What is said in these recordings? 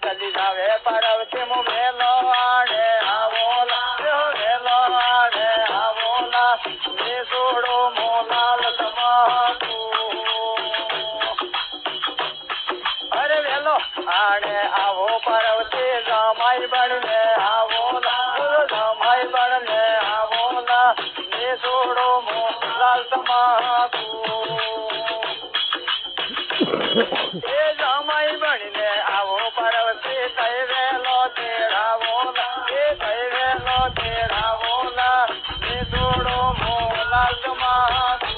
चली जावे पार्वती मु वेलो आड़े आवोला वेलो आड़े आवोला ने सोड़ो मोलाल समातू अरे वेलो आड़े आवो पार्वती जमाई बड़ने आवोला जमाई बड़ने आवोला ने सोड़ो मोलाल समातू ए जमाई बड़ने आवो पार्वती कई वेलो तेरा बोला ए कई वेलो तेरा बोला ने सोड़ो मोलाल समातू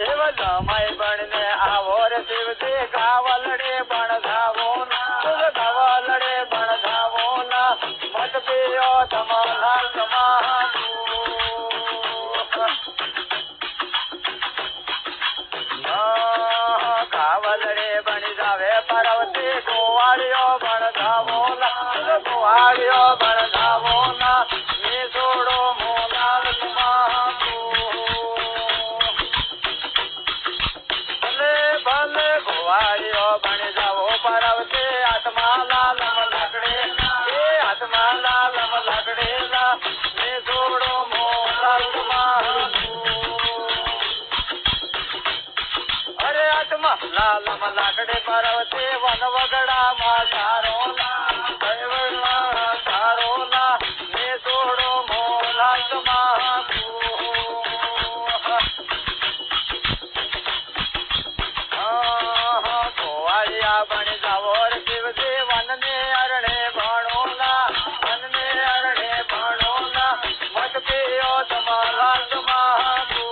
एव जमाई बड़ने आवो रे शिव जी गावलड़े बण धावो गावलड़े बण धावो ना मत पियो तमालाल समातू गावलड़े बनी जावे पार्वती गोवाड़ियो बण धावोला गोवाड़ियो बण धावोला ने सोड़ो मोलाल समातू भले भले गोवाड़ियो बनी जावो पार्वती आत्मा लालम लगड़े ए आत्मा लालम लगड़ेला ने सोड़ो मोलाल समातू अरे आत्मा लालम लागड़े पार्वती वन वगड़ा मारोला सारोला ने सोड़ो मोला समातू गोवाड़िया बन जावो शिव जी वन ने अरणे भणोला वन ने अरणे भणोला मत पियो तमाला समातू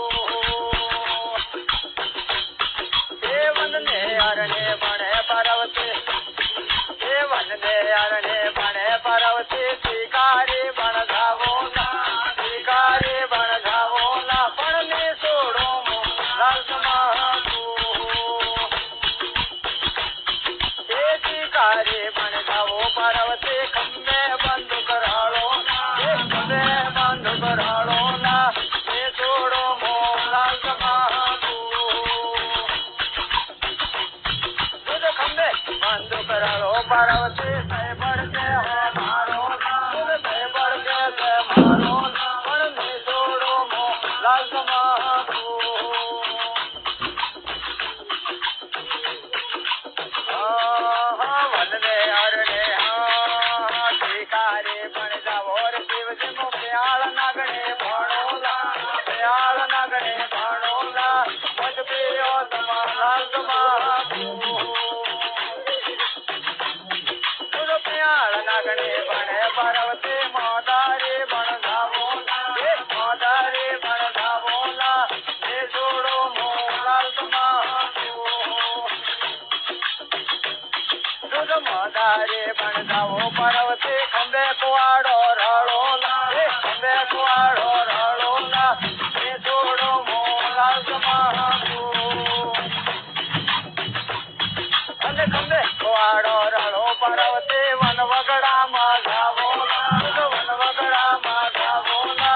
वन ने अरणे बने पार्वती वन ने अरणे बने पार्वती शिकारी बन धावोला शिकारी बन धावोला पण ने सोड़ो मोलाल समातू ए शिकारी बन धावो पार्वती खम्बे बंद करालो खम्बे बंद करालो ना ने सोड़ो मोलाल समातू बंद करो पार्वती से बढ़ के है मारो से बढ़ के से मारो पण ने सोड़ो मोलाल समातू वन ने अरणे शिकारी बन जावो रे शिव जी मो प्याल नगणे भणोला प्याल नगणे भणोला मत पियो तमालाल समातू नगणे बने पार्वती मादारी बन धावोला मादारी बन धावोला ने सोड़ो मोलाल समातू दूध मादारी बन धावो पार्वती खंबे कुआड़ो रड़ोला खंबे कुआड़ो रड़ोला ने सोड़ो मोलाल समातू अने खंबे कुआड़ो रड़ो पार्वती वन वगड़ा माधावोला वन वगड़ा माधावोला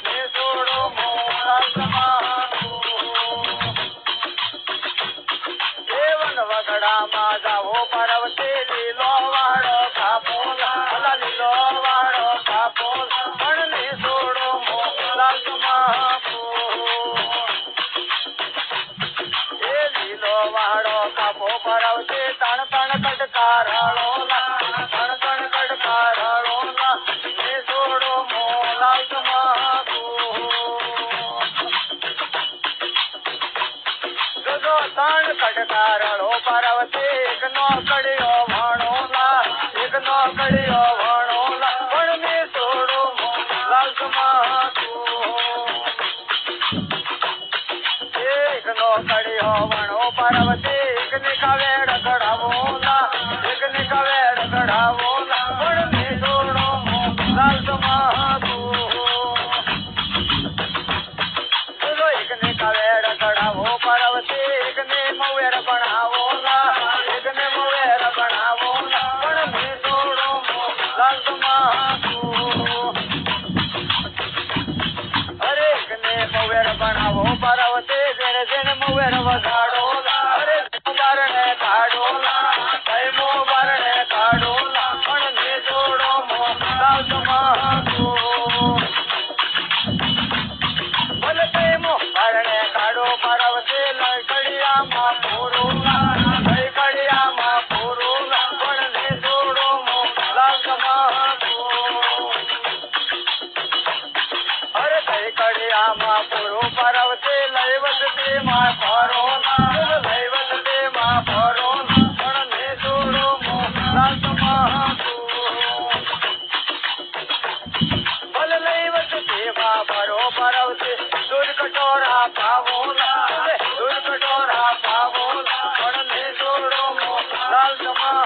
ने सोड़ो मोलाल समातू ए वन वगड़ा माधावो पार्वती लीलो वाड़ो खापोला लीलो वाड़ो खापोला पण ने सोड़ो मोलाल समातू ए लीलो वाड़ो खापो पार्वती तण तण कटकारालोला तण तण कटकारालोला ने सोड़ो मोलाल समातू जो तण कटकारालो पार्वती एक नौकड़ियो भणोला एक नौकड़ियो भणोला पण ने सोड़ो मोलाल समातू एक नौकड़ियो भणो पार्वती एक निकावेड़ गढ़ावोला एक निकावेड़ गढ़ावोला पण ने सोड़ो मोलाल समातू एक निकावेड़ गढ़ावो पार्वती एक ने मवेर बनावोला एक ने मवेर बनावोला पण ने सोड़ो मोलाल समातू अरे एक ने मवेर बनावो पार्वती जेने जेने मवेर वगाड़ोला अरे પૂરું પાર્વતી લઈ વસતી માં ફરોના લઈ વસતી માં ફરોના પણ ને છોડો મોહલાલ તમા ભલે લઈ વસતી માં ફરો પાર્વતી દૂધ કટોરા પાવોલા દૂધ કટોરા પાવોલા પણ ને છોડો મોહલાલ તમા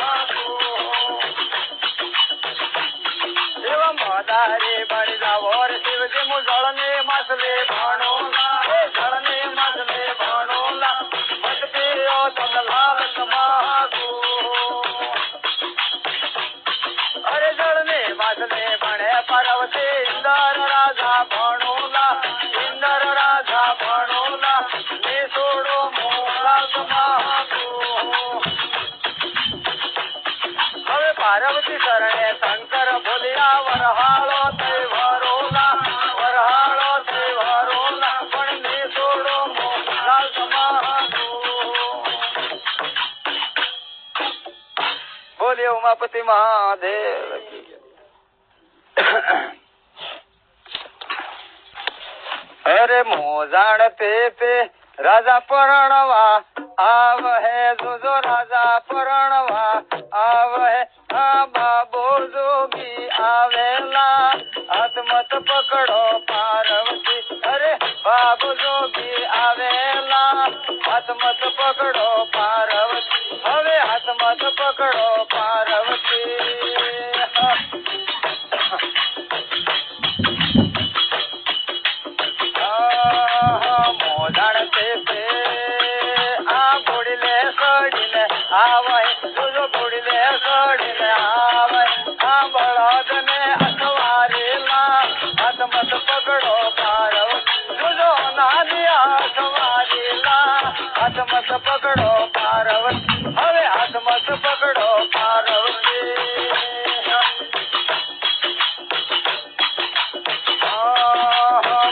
મદારી બની જાવો રે શિવજી મુ જળને માસલે ભાણોલા જળને માસલે ભાણોલા મત પીઓ તમલાલ સમાગો અરે જળને માસલે ભણે પાર્વતી ઇન્દર રાજા ભાણોલા ઇન્દર રાજા ભાણોલા ને છોડો મોલા સમાગો હવે પાર્વતી શરણે શંકર બોલ્યા વરહાળો થઈ વરોલા પણ ને છોડો મોહલાલ સમાગો બોલ્યો ઉમાપતિ મહાદેવ અરે મોજાણ તે રાજા પરણવા આવહે જોજો રાજા પરણવા આવહે આ બાબો જોગી આવેલા હાથમત પકડો પાર્વતી અરે બાબો જોગી આવેલા હાથમત પકડો પાર્વતી હવે હાથમત પકડો પાર્વતી મોજાણ તે આ ઘોડીલે સડીને આવે જોજો ઘોડીલે સડીને આવે આ બળદ ને અસવારેલા હાથમત પકડો પાર્વતી જોજો નાનિયા અસવારેલા હાથમત પકડો પાર્વતી હવે હાથમત પકડો પાર્વતી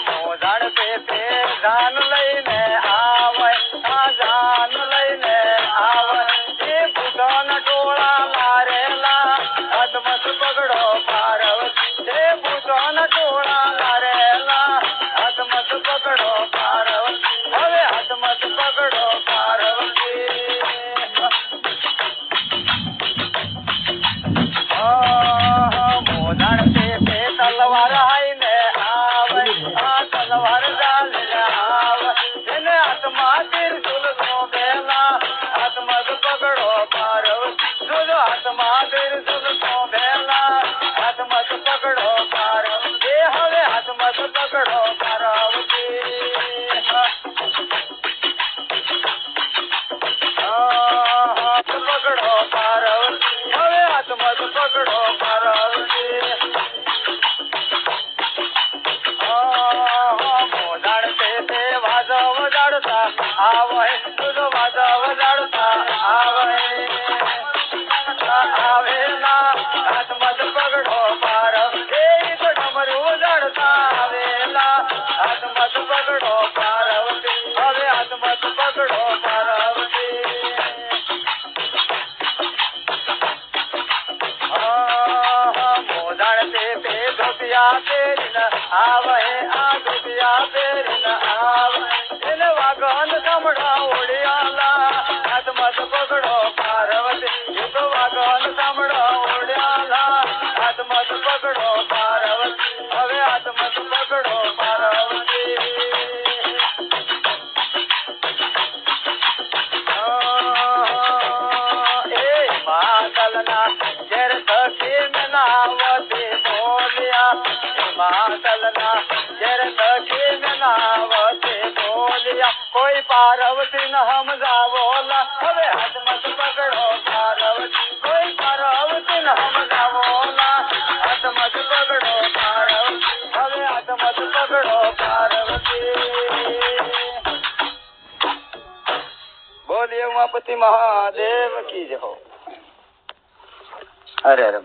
મોજાણ તે જાન લઈને આવે આ જાન લઈને આવે એ ભૂતન ટોળા લારેલા હાથમત પકડો પાર્વતી એ ભૂતન ટોળા લારેલા હાથમત પકડો પાર્વતી હવે હાથમત પકડો પાર્વતી મોજાણ તે તલવાર આઈને આવે આ તલવાર ચાલીને આવે એને હાથમાં ત્રિશુલ શોભેલા હાથમત પકડો પાર્વતી જોજો હાથમાં ત્રિશુલ શોભેલા હાથમત પકડો પાર્વતી હવે હાથમત પકડો પાર્વતી હાથ પકડો પાર્વતી હવે હાથમત પકડો પાર્વતી મોજાણ તે વાજો વજાડતા આવે તુજો વાજો વજાડતા આવેલા હાથમત પકડો પાર્વતી તો ડમરું વજાડતા આવેલા હાથમત પકડો પાર્વતી હવે હાથમત પકડો પાર્વતી મોજાણ તે ધોતિયા પહેરીને આવે આ ધોતિયા પહેરીને આવે એને વાગન સાંભળા ઓડિયાલા હાથમત પકડો પાર્વતી એ તો વાગન સાંભળા ઓડિયાલા હાથમત પકડો પાર્વતી હવે હાથમત પકડો પાર્વતી એ માતલના ઘેર સખી મનાવતી બોલ્યા માતલના ઘેર સખી મનાવતી બોલ્યા કોઈ પાર્વતી ન સમજાવોલા હવે હાથમત પકડો પાર્વતી કોઈ પાર્વતી ન સમજાવોલા હાથમત પકડો પાર્વતી હવે હાથમત પકડો પાર્વતી બોલીએ ઉમાપતિ મહાદેવ કી જય હો હરે હરે